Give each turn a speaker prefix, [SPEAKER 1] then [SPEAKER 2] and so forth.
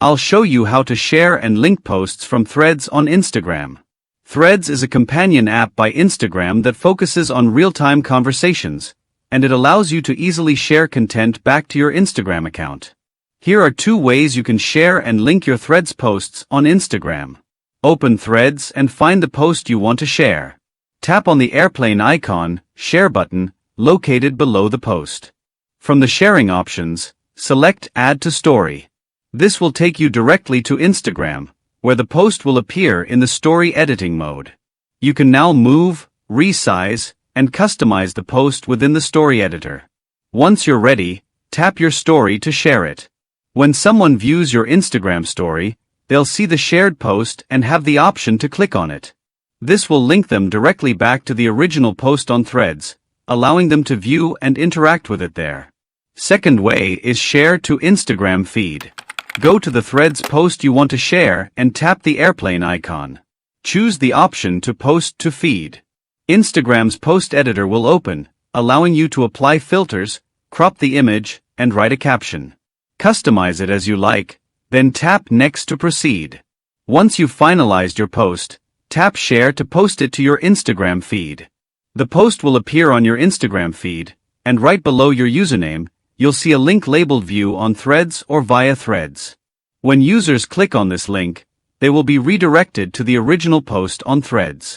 [SPEAKER 1] I'll show you how to share and link posts from Threads on Instagram. Threads is a companion app by Instagram that focuses on real-time conversations, and it allows you to easily share content back to your Instagram account. Here are 2 ways you can share and link your Threads posts on Instagram. Open Threads and find the post you want to share. Tap on the airplane icon, share button, located below the post. From the sharing options, select Add to Story. This will take you directly to Instagram, where the post will appear in the story editing mode. You can now move, resize, and customize the post within the story editor. Once you're ready, tap your story to share it. When someone views your Instagram story, they'll see the shared post and have the option to click on it. This will link them directly back to the original post on Threads, allowing them to view and interact with it there. Second way is share to Instagram feed. Go to the Threads post you want to share and tap the airplane icon. Choose the option to post to feed. Instagram's post editor will open, allowing you to apply filters, crop the image, and write a caption. Customize it as you like, then tap Next to proceed. Once you've finalized your post, tap Share to post it to your Instagram feed. The post will appear on your Instagram feed, and right below your username, you'll see a link labeled View on Threads or via Threads. When users click on this link, they will be redirected to the original post on Threads.